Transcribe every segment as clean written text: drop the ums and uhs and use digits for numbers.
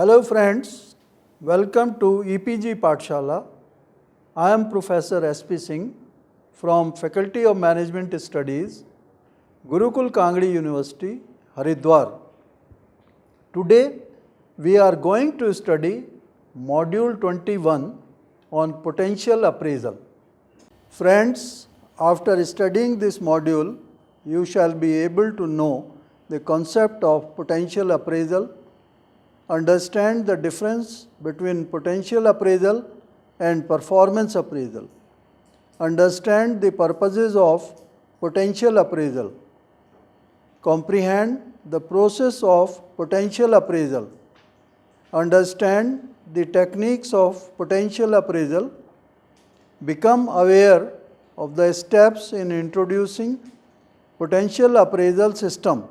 Hello friends, welcome to EPG Pathshala. I am Professor S.P. Singh from Faculty of Management Studies, Gurukul Kangdi University, Haridwar. Today we are going to study Module 21 on Potential Appraisal. Friends, after studying this module, you shall be able to know the concept of potential appraisal, understand the difference between potential appraisal and performance appraisal, understand the purposes of potential appraisal, comprehend the process of potential appraisal, understand the techniques of potential appraisal, become aware of the steps in introducing potential appraisal system,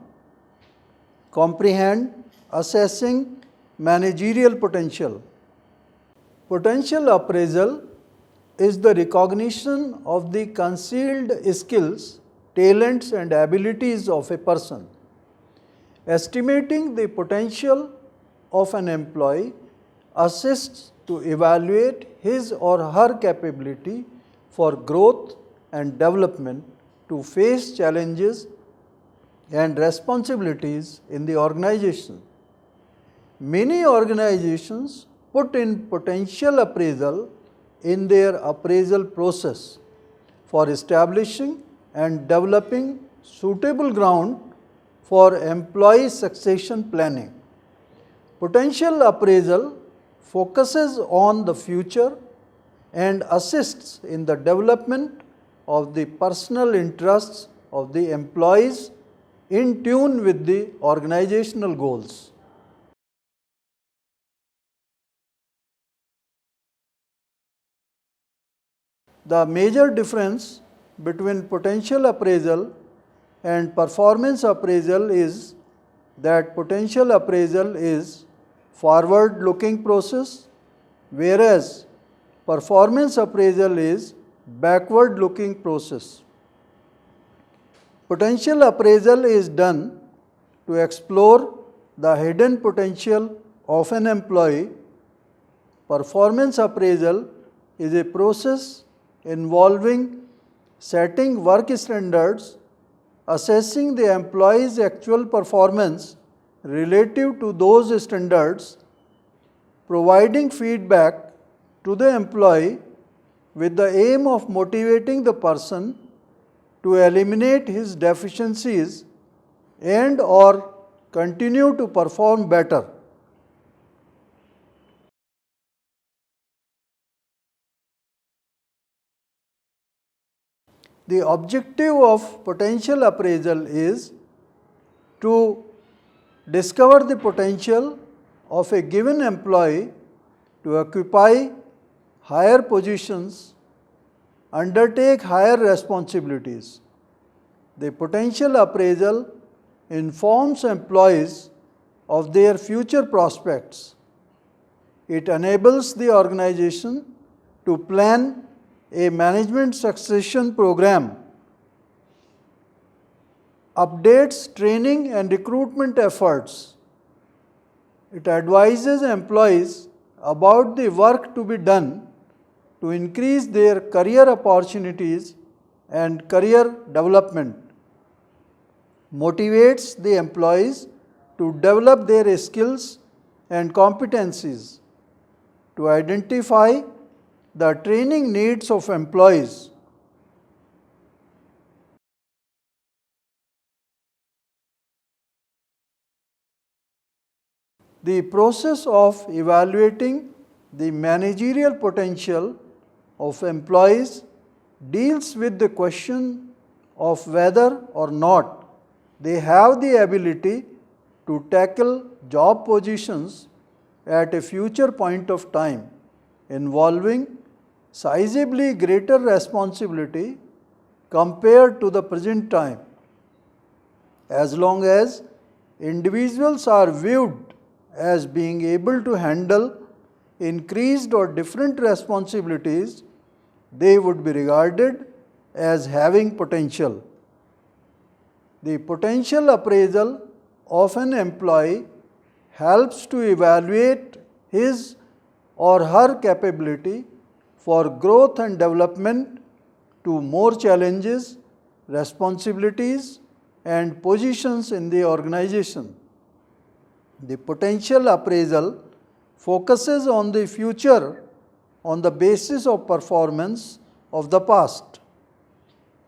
comprehend assessing managerial potential. Potential appraisal is the recognition of the concealed skills, talents and abilities of a person. Estimating the potential of an employee assists to evaluate his or her capability for growth and development to face challenges and responsibilities in the organization. Many organizations put in potential appraisal in their appraisal process for establishing and developing suitable ground for employee succession planning. Potential appraisal focuses on the future and assists in the development of the personal interests of the employees in tune with the organizational goals. The major difference between potential appraisal and performance appraisal is that potential appraisal is forward-looking process, whereas performance appraisal is backward-looking process. Potential appraisal is done to explore the hidden potential of an employee. Performance appraisal is a process involving setting work standards, assessing the employee's actual performance relative to those standards, providing feedback to the employee with the aim of motivating the person to eliminate his deficiencies and or continue to perform better. The objective of potential appraisal is to discover the potential of a given employee to occupy higher positions, undertake higher responsibilities. The potential appraisal informs employees of their future prospects. It enables the organization to plan a management succession program, updates training and recruitment efforts. It advises employees about the work to be done to increase their career opportunities and career development, motivates the employees to develop their skills and competencies, to identify the training needs of employees. The process of evaluating the managerial potential of employees deals with the question of whether or not they have the ability to tackle job positions at a future point of time, involving sizably greater responsibility compared to the present time. As long as individuals are viewed as being able to handle increased or different responsibilities, they would be regarded as having potential. The potential appraisal of an employee helps to evaluate his or her capability for growth and development to more challenges, responsibilities, and positions in the organization. The potential appraisal focuses on the future on the basis of performance of the past.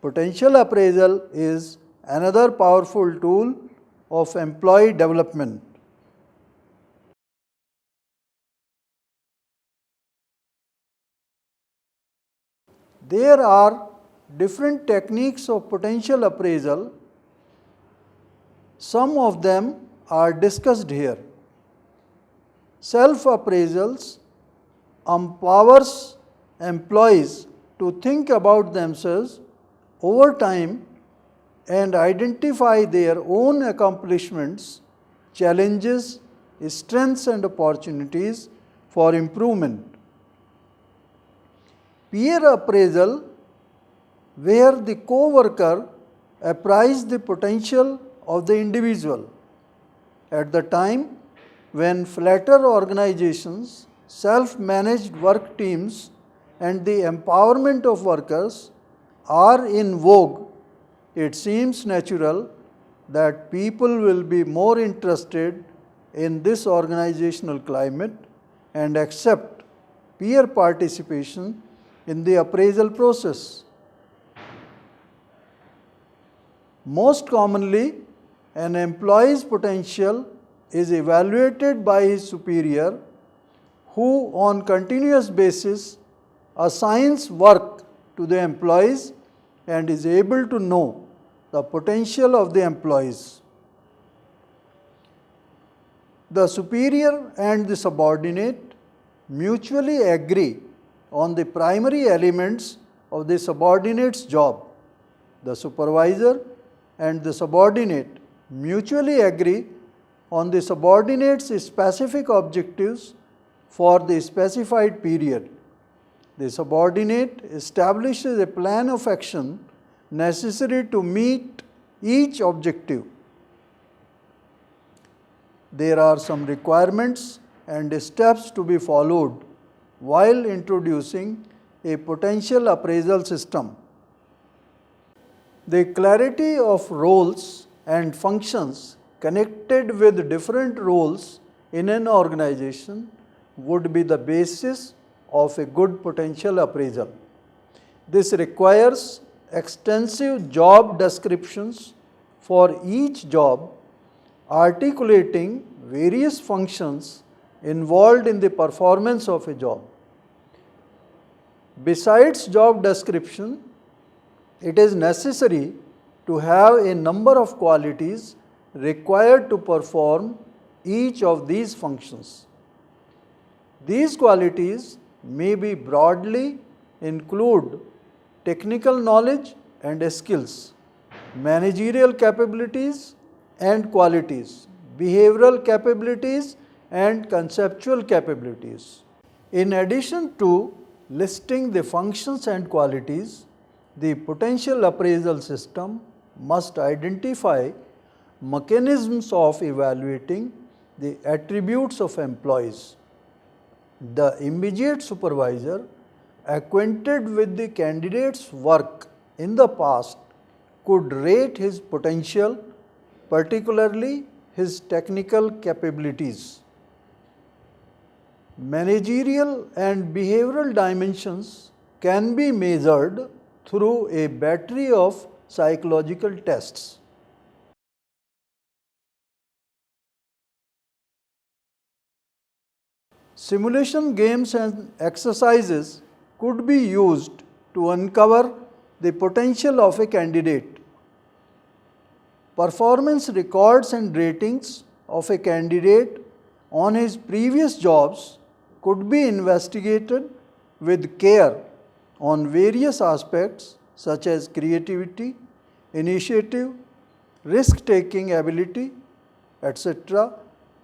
Potential appraisal is another powerful tool of employee development. There are different techniques of potential appraisal. Some of them are discussed here. Self-appraisals empowers employees to think about themselves over time and identify their own accomplishments, challenges, strengths and opportunities for improvement. Peer appraisal, where the co-worker appraise the potential of the individual. At the time when flatter organizations, self-managed work teams and the empowerment of workers are in vogue, it seems natural that people will be more interested in this organizational climate and accept peer participation in the appraisal process. Most commonly, an employee's potential is evaluated by his superior, who on continuous basis assigns work to the employees and is able to know the potential of the employees. The superior and the subordinate mutually agree on the primary elements of the subordinate's job. The supervisor and the subordinate mutually agree on the subordinate's specific objectives for the specified period. The subordinate establishes a plan of action necessary to meet each objective. There are some requirements and steps to be followed while introducing a potential appraisal system. The clarity of roles and functions connected with different roles in an organization would be the basis of a good potential appraisal. This requires extensive job descriptions for each job, articulating various functions involved in the performance of a job. Besides job description, it is necessary to have a number of qualities required to perform each of these functions. These qualities may be broadly include technical knowledge and skills, managerial capabilities and qualities, behavioral capabilities and conceptual capabilities. In addition to listing the functions and qualities, the potential appraisal system must identify mechanisms of evaluating the attributes of employees. The immediate supervisor, acquainted with the candidate's work in the past, could rate his potential, particularly his technical capabilities. Managerial and behavioral dimensions can be measured through a battery of psychological tests. Simulation games and exercises could be used to uncover the potential of a candidate. Performance records and ratings of a candidate on his previous jobs could be investigated with care on various aspects such as creativity, initiative, risk-taking ability, etc.,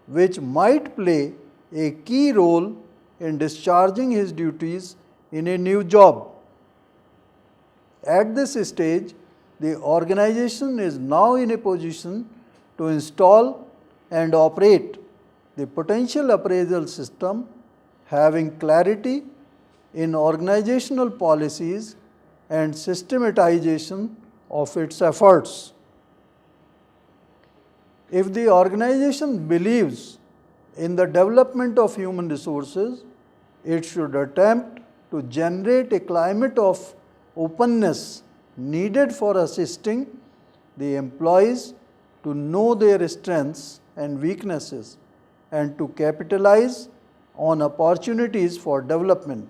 which might play a key role in discharging his duties in a new job. At this stage, the organization is now in a position to install and operate the potential appraisal system having clarity in organizational policies and systematization of its efforts. If the organization believes in the development of human resources, it should attempt to generate a climate of openness needed for assisting the employees to know their strengths and weaknesses and to capitalize on opportunities for development.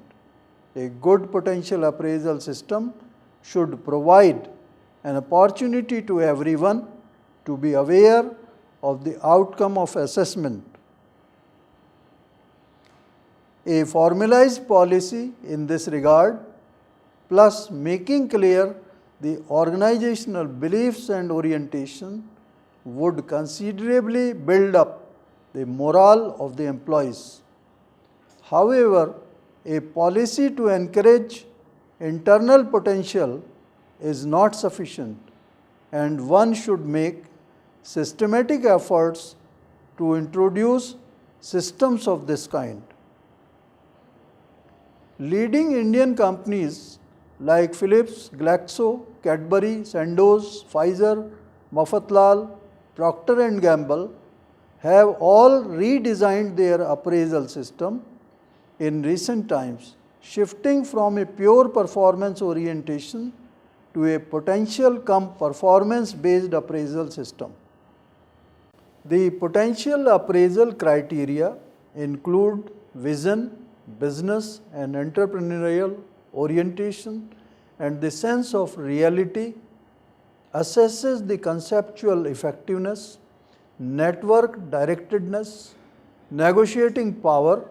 A good potential appraisal system should provide an opportunity to everyone to be aware of the outcome of assessment. A formalized policy in this regard, plus making clear the organizational beliefs and orientation, would considerably build up the morale of the employees. However, a policy to encourage internal potential is not sufficient, and one should make systematic efforts to introduce systems of this kind. Leading Indian companies like Philips, Glaxo, Cadbury, Sandoz, Pfizer, Mafatlal, Procter & Gamble have all redesigned their appraisal system in recent times, shifting from a pure performance orientation to a potential performance based appraisal system. The potential appraisal criteria include vision, business and entrepreneurial orientation, and the sense of reality, assesses the conceptual effectiveness, network directedness, negotiating power,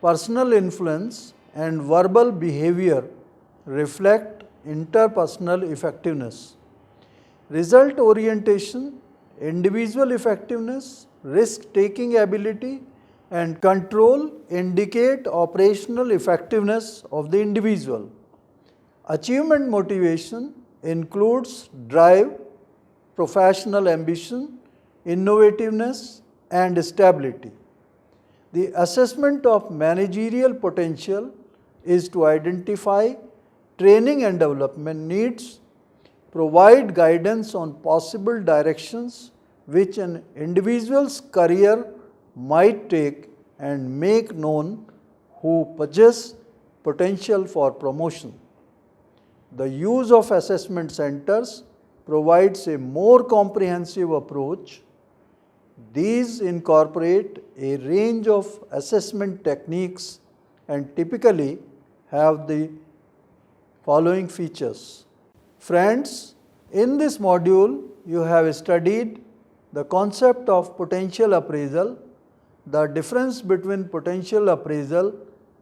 personal influence and verbal behavior reflect interpersonal effectiveness. Result orientation, individual effectiveness, risk-taking ability and control indicate operational effectiveness of the individual. Achievement motivation includes drive, professional ambition, innovativeness and stability. The assessment of managerial potential is to identify training and development needs, provide guidance on possible directions which an individual's career might take, and make known who possess potential for promotion. The use of assessment centers provides a more comprehensive approach. These incorporate a range of assessment techniques and typically have the following features. Friends, in this module you have studied the concept of potential appraisal, the difference between potential appraisal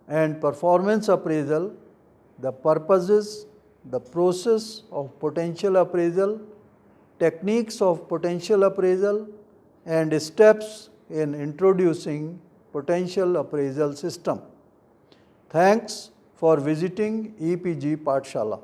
and performance appraisal, the purposes, the process of potential appraisal, techniques of potential appraisal, and steps in introducing potential appraisal system. Thanks for visiting EPG Pathshala.